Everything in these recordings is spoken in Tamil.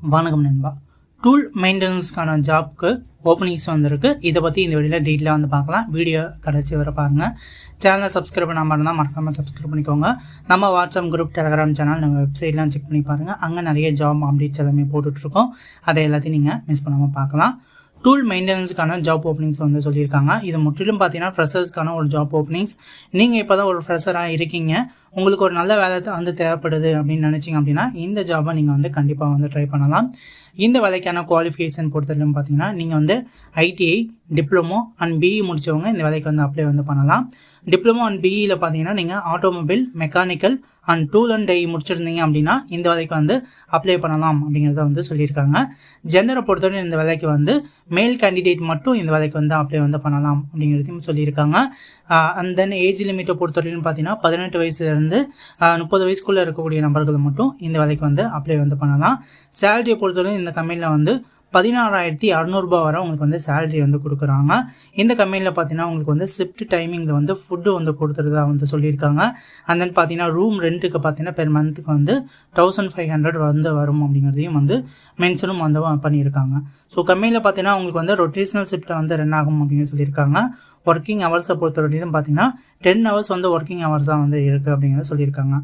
வணக்கம் நண்பா. டூல் மெயின்டெனன்ஸ்க்கான ஜாப்க்கு ஓப்பனிங்ஸ் வந்திருக்கு. இதை பற்றி இந்த வீடியோவில் டீட்டெயிலாக வந்து பார்க்கலாம். வீடியோ கடைசி வரை பாருங்கள். சேனலை சப்ஸ்கிரைப் பண்ணாமல் இருந்தால் மறக்காமல் சப்ஸ்கிரைப் பண்ணிக்கோங்க. நம்ம வாட்ஸ்அப் குரூப், டெலகிராம் சேனல், நம்ம வெப்சைட்லாம் செக் பண்ணி பாருங்கள். அங்கே நிறைய ஜாப் அப்டேட்ஸ் எல்லாமே போட்டுட்ருக்கோம். அதை எல்லாத்தையும் நீங்கள் மிஸ் பண்ணாமல் பார்க்கலாம். டூல் மெயின்டெனன்ஸுக்கான ஜாப் ஓப்பனிங்ஸ் வந்து சொல்லியிருக்காங்க. இது முற்றிலும் பார்த்தீங்கன்னா ஃப்ரெஷர்ஸ்க்கான ஒரு ஜாப் ஓப்பனிங்ஸ். நீங்கள் இப்போ தான் ஒரு ஃப்ரெஷராக இருக்கீங்க, உங்களுக்கு ஒரு நல்ல வேலை வந்து தேவைப்படுது அப்படின்னு நினச்சிங்க அப்படின்னா இந்த ஜாபை நீங்கள் வந்து கண்டிப்பாக வந்து ட்ரை பண்ணலாம். இந்த வேலைக்கான குவாலிஃபிகேஷன் பொறுத்தவரைக்கும் பார்த்தீங்கன்னா நீங்கள் வந்து ஐடிஐ, டிப்ளமோ அண்ட் பிஇ முடித்தவங்க இந்த வேலைக்கு வந்து அப்ளை வந்து பண்ணலாம். டிப்ளமோ அண்ட் பிஇயில் பார்த்தீங்கன்னா நீங்கள் automobile, mechanical and tool and die முடிச்சிருந்தீங்க அப்படின்னா இந்த வேலைக்கு வந்து அப்ளை பண்ணலாம் அப்படிங்கிறத வந்து சொல்லியிருக்காங்க. ஜெண்டரை பொறுத்தவரை இந்த வேலைக்கு வந்து மேல் கேண்டிடேட் மட்டும் இந்த வேலைக்கு வந்து அப்ளை வந்து பண்ணலாம் அப்படிங்கிறதையும் சொல்லியிருக்காங்க. அண்ட் தென் ஏஜ் லிமிட்டை பொறுத்தவரைக்கும் பார்த்தீங்கன்னா 18 வயசுலேருந்து 30 வயசுக்குள்ளே இருக்கக்கூடிய நபர்கள் மட்டும் இந்த வேலைக்கு வந்து அப்ளை வந்து பண்ணலாம். சேலரியை பொறுத்தவரைக்கும் இந்த கம்பெனியில் வந்து 16,600 வரை உங்களுக்கு வந்து சேலரி வந்து கொடுக்குறாங்க. இந்த கம்பெனியில் பார்த்தீங்கன்னா உங்களுக்கு வந்து ஷிஃப்ட் டைமிங்கில் வந்து ஃபுட்டு வந்து கொடுத்துறதா வந்து சொல்லியிருக்காங்க. அண்ட் தென் பார்த்தீங்கன்னா ரூம் ரெண்ட்டுக்கு பார்த்தீங்கன்னா பெர் மந்த்துக்கு வந்து 1500 வந்து வரும் அப்படிங்கிறதையும் வந்து மென்ஷனும் வந்து பண்ணியிருக்காங்க. ஸோ கம்பெனியில் பார்த்தீங்கன்னா உங்களுக்கு வந்து ரொட்டேஷனல் ஷிஃப்ட்டில் வந்து ரன் ஆகும் அப்படின்னு சொல்லியிருக்காங்க. ஒர்க்கிங் ஹவர்ஸை பொறுத்தவரைக்கும் பார்த்தீங்கன்னா 10 ஹவர்ஸ் வந்து ஒர்க்கிங் ஹவர்ஸாக வந்து இருக்குது அப்படிங்கிறத சொல்லியிருக்காங்க.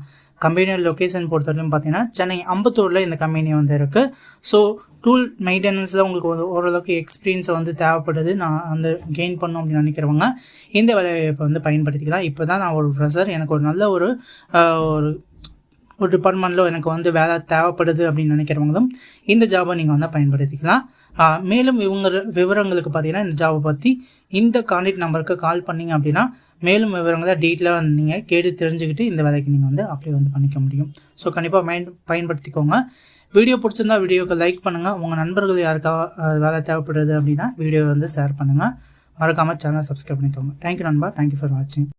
கம்பெனியோட லொக்கேஷன் பொறுத்தவரைக்கும் பார்த்தீங்கன்னா சென்னை அம்பத்தூரில் இந்த கம்பெனி வந்து இருக்குது. ஸோ டூல் மெயின்டெனன்ஸில் உங்களுக்கு வந்து ஓரளவுக்கு எக்ஸ்பீரியன்ஸை வந்து தேவைப்படுது, நான் அந்த கெயின் பண்ணணும் அப்படின்னு நினைக்கிறவங்க இந்த வேலைவாய்ப்பை வந்து பயன்படுத்திக்கலாம். இப்போ தான் நான் ஒரு ஃப்ரெஷர், எனக்கு ஒரு நல்ல ஒரு டிபார்ட்மெண்ட்டில் எனக்கு வந்து வேலை தேவைப்படுது அப்படின்னு நினைக்கிறவங்களும் இந்த ஜாபை நீங்கள் வந்து பயன்படுத்திக்கலாம். மேலும் விவரங்களுக்கு பார்த்தீங்கன்னா இந்த ஜாபை பற்றி இந்த கான்டாக்ட் நம்பருக்கு கால் பண்ணிங்க அப்படின்னா மேலும் விவரங்களை டீட்டெயிலாக நீங்கள் கேட்டு தெரிஞ்சுக்கிட்டு இந்த வேலைக்கு நீங்கள் வந்து அப்ளை வந்து பண்ணிக்க முடியும். ஸோ கண்டிப்பாக பயன்படுத்திக்கோங்க. வீடியோ பிடிச்சிருந்தா வீடியோக்கு லைக் பண்ணுங்கள். உங்கள் நண்பர்கள் யாருக்கா வேலை தேவைப்படுது அப்படின்னா வீடியோ வந்து ஷேர் பண்ணுங்கள். மறக்காமல் சேனலை சப்ஸ்கிரைப் பண்ணிக்கோங்க. தேங்க்யூ நண்பா. தேங்க்யூ ஃபார் வாட்சிங்.